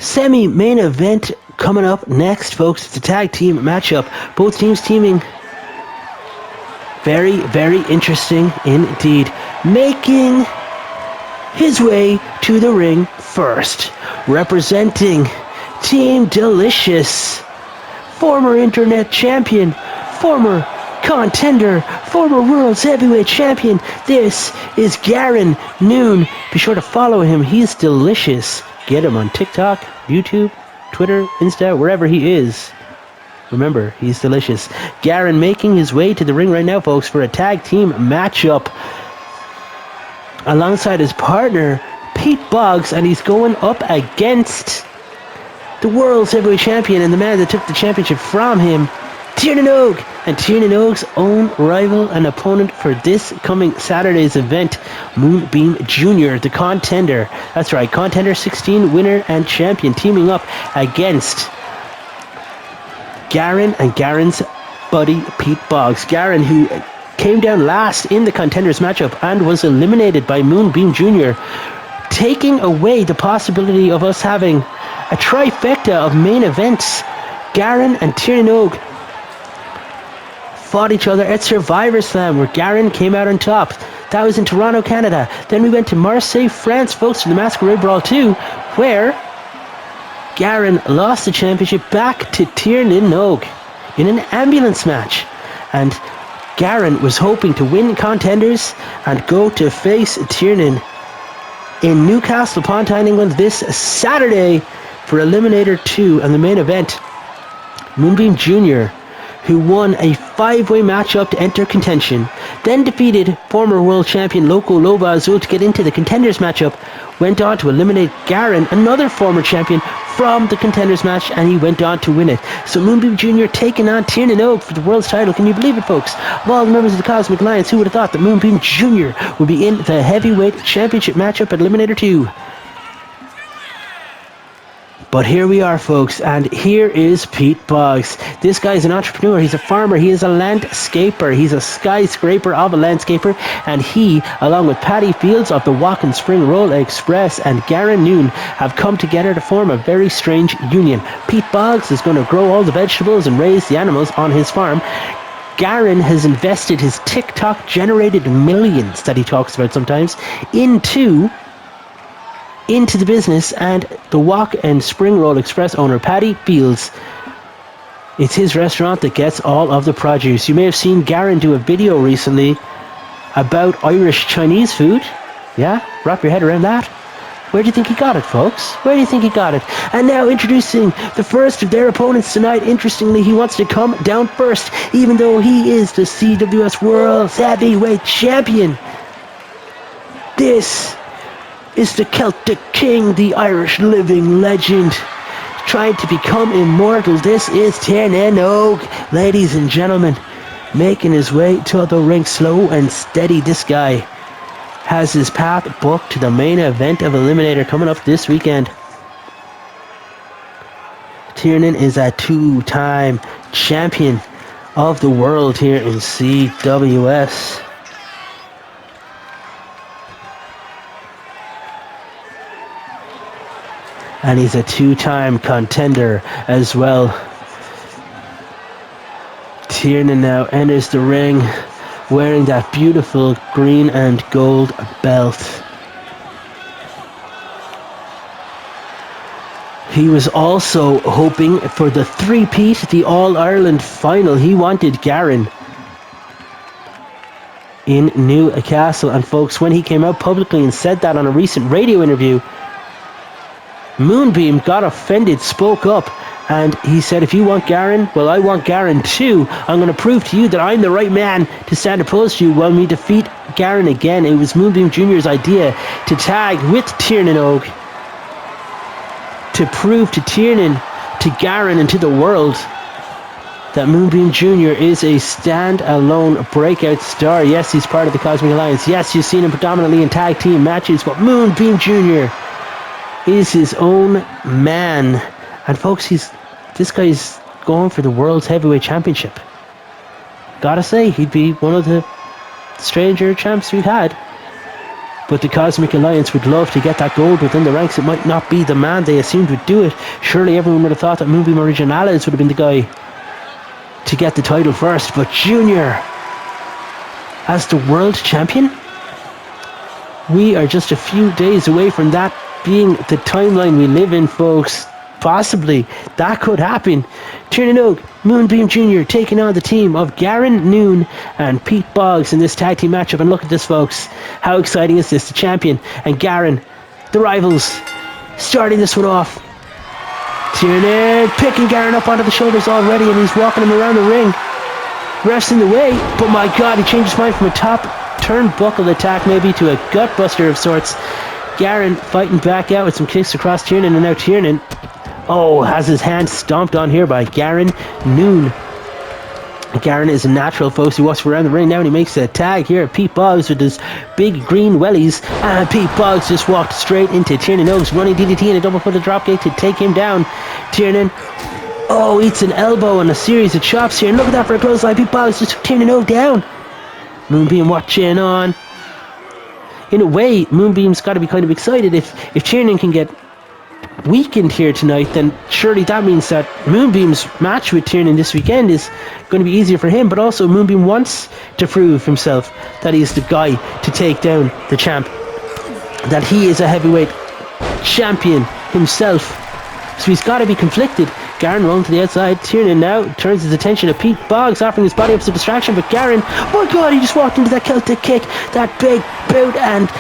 Semi-main event coming up next, folks. It's a tag team matchup. Both teams teaming. Very, very interesting indeed. Making his way to the ring first, representing Team Delicious, former internet champion, former contender, former world's heavyweight champion. This is Garron Noone. Be sure to follow him. He's delicious. Get him on TikTok, YouTube, Twitter, Insta, wherever he is. Remember, he's delicious. Garron making his way to the ring right now, folks, for a tag team matchup alongside his partner, Boggs, and he's going up against the world's heavyweight champion and the man that took the championship from him, Tiernan, and Tiernan's own rival and opponent for this coming Saturday's event, Moonbeam Jr., the contender. That's right, contender 16 winner and champion, teaming up against Garron and Garron's buddy Boggs. Garron, who came down last in the contenders matchup and was eliminated by Moonbeam Jr., taking away the possibility of us having a trifecta of main events. Garron and Tiernan fought each other at Survivor Slam, where Garron came out on top. That was in Toronto, Canada. Then we went to Marseille, France, folks, for the Masquerade Brawl 2, where Garron lost the championship back to Tiernan in an ambulance match. And Garron was hoping to win contenders and go to face Tiernan in Newcastle upon Tyne, England this Saturday for Eliminator 2 and the main event. Moonbeam Jr., who won a 5-way matchup to enter contention, then defeated former world champion Loco Loba Azul to get into the contenders matchup, went on to eliminate Garron, another former champion, from the contenders match, and he went on to win it. So Moonbeam Jr. taking on Tiernan for the world's title. Can you believe it, folks? Of all the members of the Cosmic Alliance, who would have thought that Moonbeam Jr. would be in the heavyweight championship matchup at Eliminator 2? But here we are, folks, and here is Boggs. This guy is an entrepreneur. He's a farmer. He is a landscaper. He's a skyscraper of a landscaper. And he, along with Paddy Fields of the Walk and Spring Roll Express and Garron Noone, have come together to form a very strange union. Boggs is going to grow all the vegetables and raise the animals on his farm. Garron has invested his TikTok-generated millions that he talks about sometimes into the business, and the Walk and Spring Roll Express owner, Paddy Fields, it's his restaurant that gets all of the produce. You may have seen Garron do a video recently about Irish Chinese food. Yeah? Wrap your head around that. Where do you think he got it, folks? Where do you think he got it? And now introducing the first of their opponents tonight. Interestingly, he wants to come down first, even though he is the CWS World Heavyweight Champion. This is the Celtic King, the Irish living legend, trying to become immortal. This is Tiernan, ladies and gentlemen, making his way to the ring slow and steady. This guy has his path booked to the main event of Eliminator coming up this weekend. Tiernan is a 2-time champion of the world here in CWS. And he's a 2-time contender as well. Tiernan now enters the ring wearing that beautiful green and gold belt. He was also hoping for the three-peat, the All-Ireland final. He wanted Garron in Newcastle. And folks, when he came out publicly and said that on a recent radio interview, Moonbeam got offended, spoke up, and he said, if you want Garron, well, I want Garron too. I'm going to prove to you that I'm the right man to stand opposed to you when we defeat Garron again. It was Moonbeam Jr.'s idea to tag with Tiernan to prove to Tiernan, to Garron, and to the world that Moonbeam Jr. is a stand-alone breakout star. Yes, he's part of the Cosmic Alliance. Yes, you've seen him predominantly in tag team matches, but Moonbeam Jr. is his own man. And folks, this guy's going for the World's Heavyweight Championship. Gotta say, he'd be one of the stranger champs we've had. But the Cosmic Alliance would love to get that gold within the ranks. It might not be the man they assumed would do it. Surely everyone would have thought that Moonbeam Originales would have been the guy to get the title first. But Junior, as the world champion, we are just a few days away from that being the timeline we live in, folks. Possibly that could happen. Tiernan Oak, Moonbeam Jr. taking on the team of Garron, Noone and Pete Boggs in this tag team matchup. And look at this, folks. How exciting is this? The champion and Garron, the rivals, starting this one off. Tiernan picking Garron up onto the shoulders already, and he's walking him around the ring. Ref's in the way, but my God, he changed his mind from a top turnbuckle attack maybe to a gutbuster of sorts. Garron fighting back out with some kicks across Tiernan, and now Tiernan, has his hand stomped on here by Garron Noone. Garron is a natural, folks. He walks around the ring now and he makes a tag here at Pete Boggs with his big green wellies. And Pete Boggs just walked straight into Tiernan Oak's running DDT and a double footed dropkick to take him down. Tiernan, eats an elbow and a series of chops here. And look at that for a clothesline. Pete Boggs just took Tiernan Oak down. Moonbeam watching on. In a way, Moonbeam's got to be kind of excited. If Tiernan can get weakened here tonight, then surely that means that Moonbeam's match with Tiernan this weekend is going to be easier for him. But also Moonbeam wants to prove himself that he's the guy to take down the champ, that he is a heavyweight champion himself. So he's got to be conflicted. Garron rolling to the outside. Tiernan now turns his attention to Pete Boggs, offering his body up as a distraction, but Garron, my God, he just walked into that Celtic kick, that big boot, and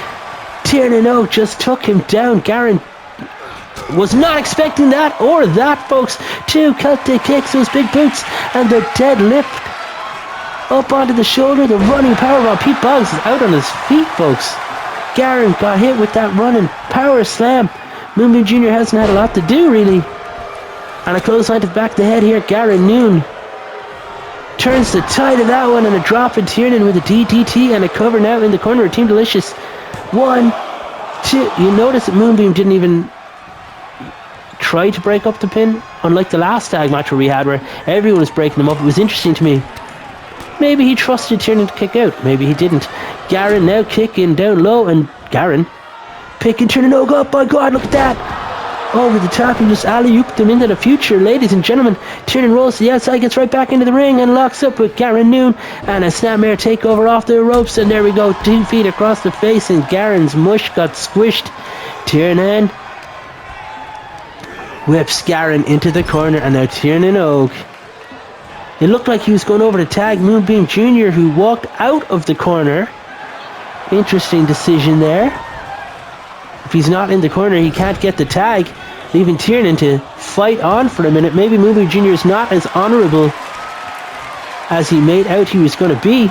Tiernan Oak just took him down. Garron was not expecting that or that, folks. 2 Celtic kicks, those big boots, and the deadlift up onto the shoulder. The running powerbomb. Pete Boggs is out on his feet, folks. Garron got hit with that running power slam. Moonbeam Jr. hasn't had a lot to do, really. And a clothesline to the back of the head here. Garron Noone turns the tide of that one, and a drop in Tiernan with a DDT and a cover now in the corner of Team Delicious. 1, 2. You notice that Moonbeam didn't even try to break up the pin, unlike the last tag match where we had, where everyone was breaking them up. It was interesting to me. Maybe he trusted Tiernan to kick out. Maybe he didn't. Garron now kicking down low, and Garron picking Tiernan Oak up. My God, look at that. Over the top, he just alley-ooped them into the future, ladies and gentlemen. Tiernan rolls to the outside, gets right back into the ring, and locks up with Garron Noone, and a snapmare takeover off the ropes, and there we go, 2 feet across the face, and Garron's mush got squished. Tiernan whips Garron into the corner, and now Tiernan Oak. It looked like he was going over to tag Moonbeam Jr., who walked out of the corner. Interesting decision there. If he's not in the corner, he can't get the tag, leaving Tiernan to fight on for a minute. Maybe Moonbeam Jr. is not as honourable as he made out he was going to be.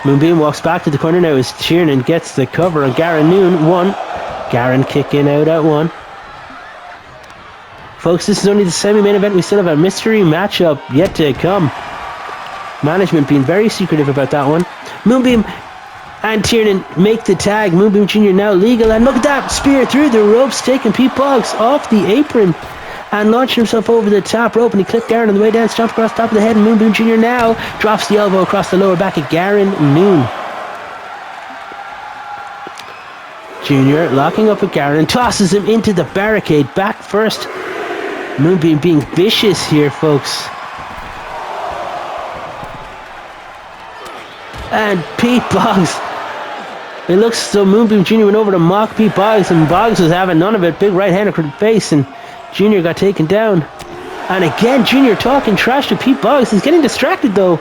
Moonbeam walks back to the corner now as Tiernan gets the cover on Garron Noone. 1. Garron kicking out at 1. Folks, this is only the semi-main event. We still have a mystery matchup yet to come. Management being very secretive about that one. Moonbeam and Tiernan make the tag. Moonbeam Jr. now legal, and look at that spear through the ropes, taking Pete Boggs off the apron and launching himself over the top rope, and he clipped Garron on the way down, stomped across the top of the head, and Moonbeam Jr. now drops the elbow across the lower back of Garron Noone. Jr. locking up with Garron, tosses him into the barricade, back first. Moonbeam being vicious here, folks. And Pete Boggs, it looks so Moonbeam Jr. went over to mock Pete Boggs, and Boggs was having none of it. Big right hand across the face, and Jr. got taken down. And again, Jr. talking trash to Pete Boggs. He's getting distracted though.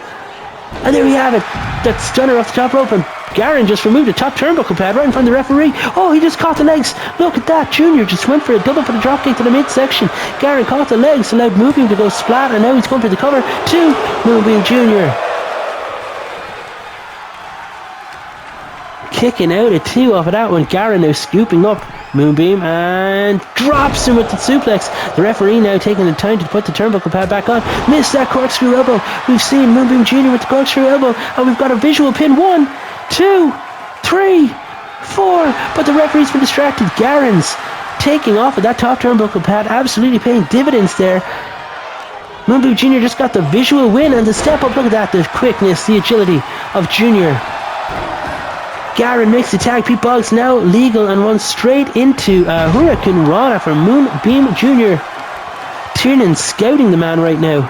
And there we have it. That stunner off the top rope, and Garron just removed a top turnbuckle pad right in front of the referee. Oh, he just caught the legs. Look at that. Jr. just went for a double for the dropkick to the midsection. Garron caught the legs, allowed Moonbeam to go splat, and now he's going for the cover to Moonbeam Jr. Kicking out at 2 off of that one. Garron now scooping up Moonbeam and drops him with the suplex. The referee now taking the time to put the turnbuckle pad back on. Missed that corkscrew elbow. We've seen Moonbeam Jr. with the corkscrew elbow, and we've got a visual pin. 1, 2, 3, 4. But the referee's been distracted. Garron's taking off of that top turnbuckle pad, absolutely paying dividends there. Moonbeam Jr. just got the visual win and the step up. Look at that, the quickness, the agility of Jr. Garron makes the tag. Pete Boggs now legal and runs straight into Hurricane Rana for Moonbeam Jr. Tiernan scouting the man right now.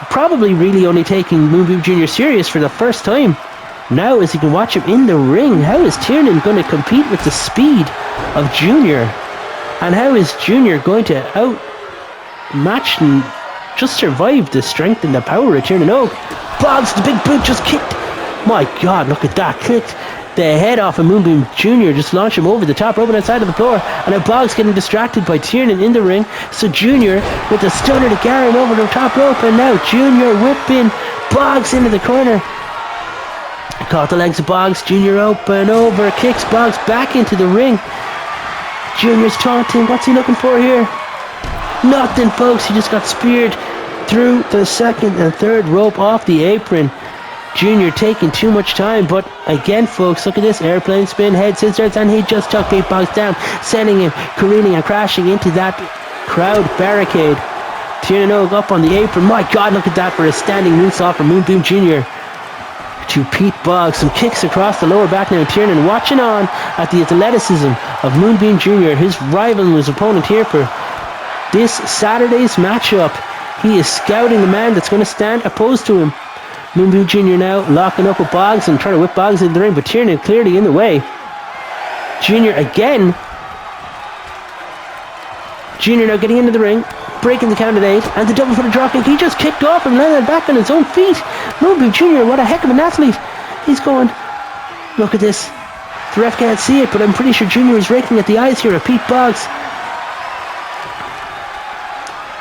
Probably really only taking Moonbeam Jr. serious for the first time. Now as you can watch him in the ring, how is Tiernan going to compete with the speed of Junior? And how is Junior going to outmatch and just survive the strength and the power of Tiernan? Oh, Boggs, the big boot just kicked. My God, look at that. Kicked the head off of Moonbeam Jr. Just launched him over the top rope and outside of the floor. And now Boggs getting distracted by Tiernan in the ring. So Junior with the stunner to Garron over the top rope. And now Junior whipping Boggs into the corner. Caught the legs of Boggs. Junior open over. Kicks Boggs back into the ring. Junior's taunting. What's he looking for here? Nothing, folks. He just got speared through the second and third rope off the apron. Junior taking too much time, but again, folks, look at this airplane spin, head scissors, and he just took Pete Boggs down, sending him careening and crashing into that crowd barricade. Tiernan up on the apron. My God, look at that for a standing moonsault from Moonbeam Jr. to Pete Boggs. Some kicks across the lower back now. Tiernan watching on at the athleticism of Moonbeam Jr., his rival and his opponent here for this Saturday's matchup. He is scouting the man that's going to stand opposed to him. Moonbeam Jr. now locking up with Boggs and trying to whip Boggs into the ring, but Tiernan clearly in the way. Junior again. Junior now getting into the ring, breaking the count at 8, and the double footed dropkick. He just kicked off and landed back on his own feet. Moonbeam Jr., what a heck of an athlete. He's going, look at this. The ref can't see it, but I'm pretty sure Junior is raking at the eyes here of Pete Boggs.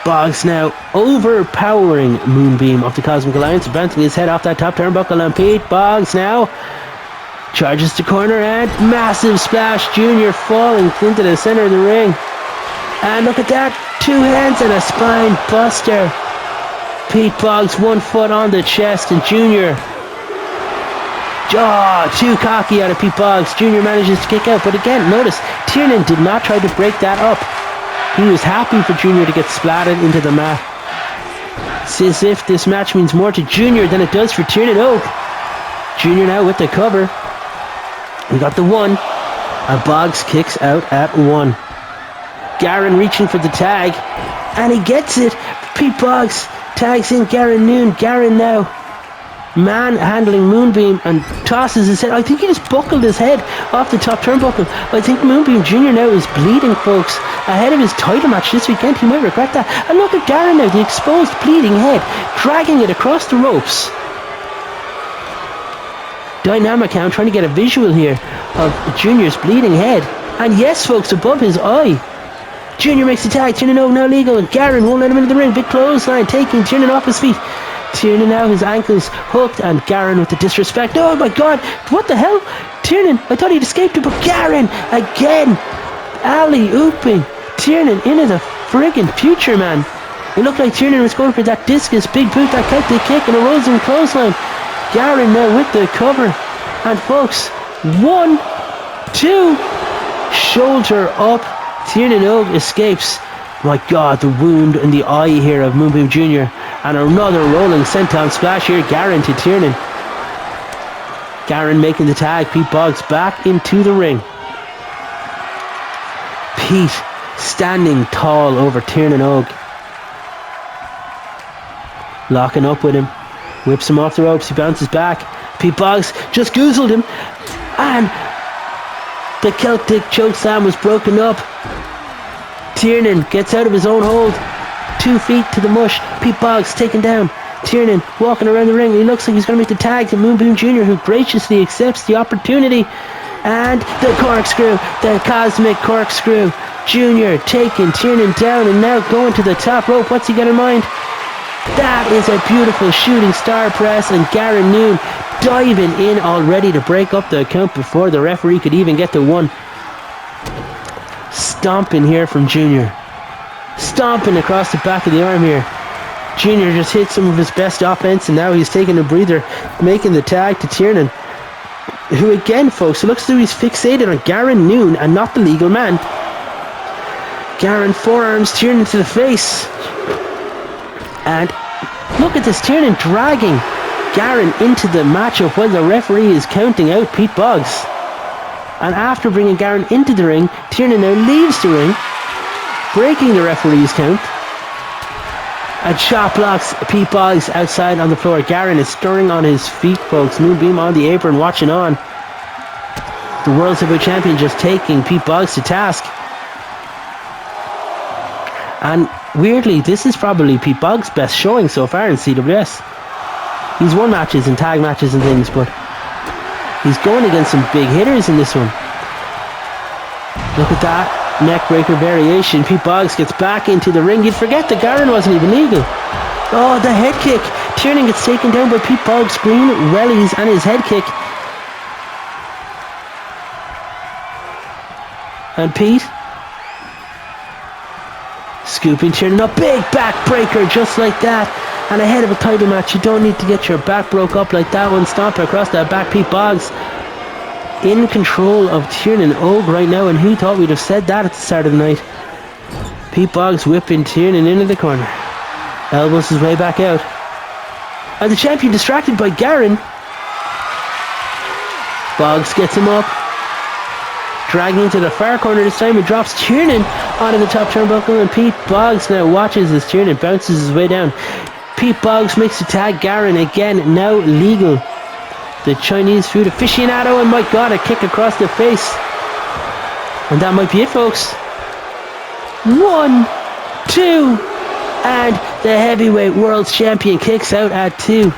Boggs now overpowering Moonbeam of the Cosmic Alliance, bouncing his head off that top turnbuckle, and Pete Boggs now charges to corner and massive splash. Junior falling into the center of the ring. And look at that, 2 hands and a spine buster. Pete Boggs 1 foot on the chest, and Junior, too cocky out of Pete Boggs. Junior manages to kick out, but again, notice Tiernan did not try to break that up. He was happy for Junior to get splatted into the mat. It's as if this match means more to Junior than it does for Tiernan. Junior now with the cover. We got the 1. And Boggs kicks out at 1. Garron reaching for the tag. And he gets it. Pete Boggs tags in Noone. Garron now manhandling Moonbeam and tosses his head. I think he just buckled his head off the top turnbuckle. I think Moonbeam Jr. now is bleeding, folks. Ahead of his title match this weekend, he might regret that. And look at Garron now, the exposed bleeding head, dragging it across the ropes. Dynamicam trying to get a visual here of Junior's bleeding head. And yes, folks, above his eye. Junior makes the tag. Tiernan now legal, and Garron won't let him into the ring. Big clothesline, taking Tiernan off his feet. Tiernan now, his ankles hooked, and Garron with the disrespect. Oh my God, what the hell? Tiernan, I thought he'd escaped it, but Garron again, alley-ooping Tiernan into the friggin' future, man. It looked like Tiernan was going for that discus, big boot, that Celtic kick, and a Rosen clothesline. Garron now with the cover, and folks, 1, 2, shoulder up. Tiernan escapes. My God, the wound in the eye here of Moonbeam Jr. And another rolling senton splash here. Garron to Tiernan. Garron making the tag. Pete Boggs back into the ring. Pete standing tall over Tiernan locking up with him. Whips him off the ropes. He bounces back. Pete Boggs just goozled him. And the Celtic chokeslam was broken up. Tiernan gets out of his own hold. 2 feet to the mush. Pete Boggs taken down. Tiernan walking around the ring. He looks like he's going to make the tag to Moonbeam Jr., who graciously accepts the opportunity. And the corkscrew. The cosmic corkscrew. Junior taking Tiernan down and now going to the top rope. What's he got in mind? That is a beautiful shooting star press, and Noone diving in already to break up the count before the referee could even get to 1. Stomping here from Junior. Stomping across the back of the arm here. Junior just hit some of his best offense, and now he's taking a breather, making the tag to Tiernan, who again, folks, it looks as though he's fixated on Noone and not the legal man. Garron forearms Tiernan to the face. And look at this, Tiernan dragging Garron into the matchup while the referee is counting out Pete Boggs. And after bringing Garron into the ring, Tiernan now leaves the ring, breaking the referee's count. And shot blocks Pete Boggs outside on the floor. Garron is stirring on his feet, folks. Moonbeam on the apron, watching on. The World Heavyweight Champion just taking Pete Boggs to task. And weirdly, this is probably Pete Boggs' best showing so far in CWS. He's won matches and tag matches and things, but he's going against some big hitters in this one. Look at that neckbreaker variation. Pete Boggs gets back into the ring. You'd forget that Garron wasn't even legal. Oh, the head kick. Tiernan gets taken down by Pete Boggs' green wellies and his head kick. And Pete scooping Tiernan up. Big backbreaker just like that. And ahead of a title match, you don't need to get your back broke up like that one. Stomp across that back. Pete Boggs in control of Tiernan Og right now, and who thought we'd have said that at the start of the night? Pete Boggs whipping Tiernan into the corner. Elbows his way back out. And the champion distracted by Garron. Boggs gets him up. Dragging into the far corner this time, it drops Tiernan onto the top turnbuckle, and Pete Boggs now watches as Tiernan bounces his way down. Pete Boggs makes the tag. Garron again, now legal. The Chinese food aficionado, and my God, a kick across the face. And that might be it, folks. 1, 2, and the heavyweight world champion kicks out at 2.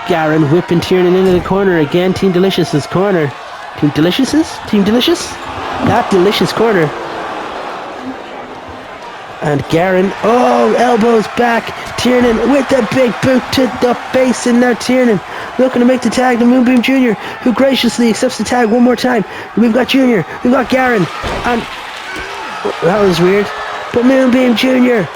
Garron whipping Tiernan into the corner again. Team Delicious's corner. Team Delicious's? Team Delicious? That delicious corner. And Garron, oh, elbows back. Tiernan with a big boot to the face, and now Tiernan looking to make the tag to Moonbeam Jr., who graciously accepts the tag one more time. We've got Jr., we've got Garron, and that was weird. But Moonbeam Jr.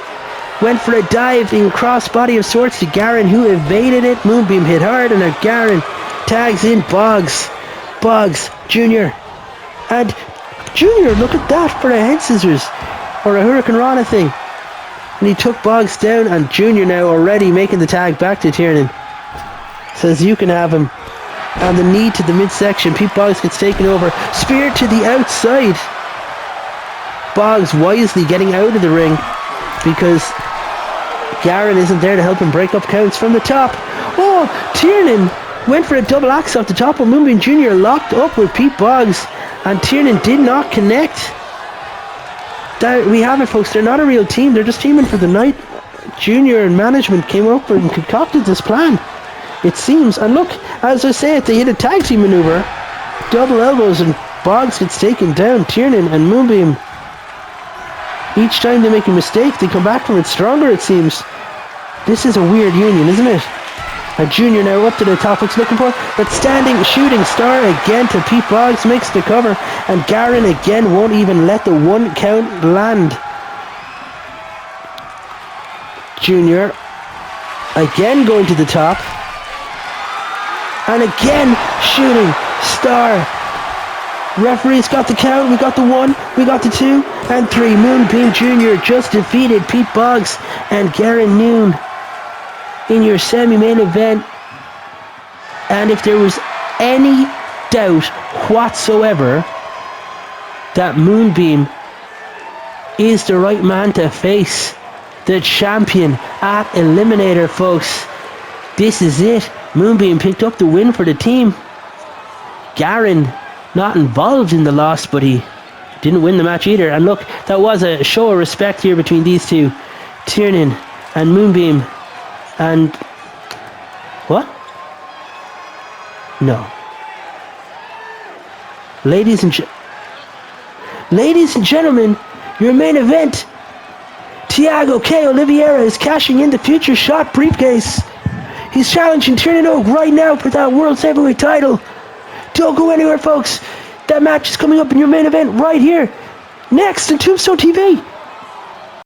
went for a diving crossbody of sorts to Garron, who evaded it. Moonbeam hit hard, and now Garron tags in Boggs. Boggs, Jr. And Jr., look at that for a head scissors. Or a Hurricane Rana thing. And he took Boggs down, and Jr. now already making the tag back to Tiernan. Says you can have him. And the knee to the midsection. Pete Boggs gets taken over. Spear to the outside. Boggs wisely getting out of the ring because Garron isn't there to help him break up counts from the top. Oh, Tiernan went for a double axe off the top, but Moonbeam Jr. locked up with Pete Boggs, and Tiernan did not connect. We have it, folks. They're not a real team. They're just teaming for the night. Junior and management came up and concocted this plan, it seems. And look, as I say it, they hit a tag team maneuver. Double elbows, and Boggs gets taken down. Tiernan and Moonbeam. Each time they make a mistake, they come back from it stronger, it seems. This is a weird union, isn't it? And Junior now up to the top. What's looking for? That standing shooting star again to Pete Boggs, makes the cover, and Garron again won't even let the 1 count land. Junior again going to the top, and again shooting star. Referee's got the count. We got the 1, we got the 2, and 3. Moonbeam Jr. just defeated Pete Boggs and Garron Noone in your semi-main event. And if there was any doubt whatsoever that Moonbeam is the right man to face the champion at Eliminator, folks, this is it. Moonbeam picked up the win for the team. Garron not involved in the loss, but he didn't win the match either. And look, that was a show of respect here between these two, Tiernan and Moonbeam. And what? No. Ladies and gentlemen, your main event. Thiago K. Oliveira is cashing in the Future Shot briefcase. He's challenging Tiernan Og right now for that World Heavyweight title. Don't go anywhere, folks. That match is coming up in your main event right here, next on Tombstone TV.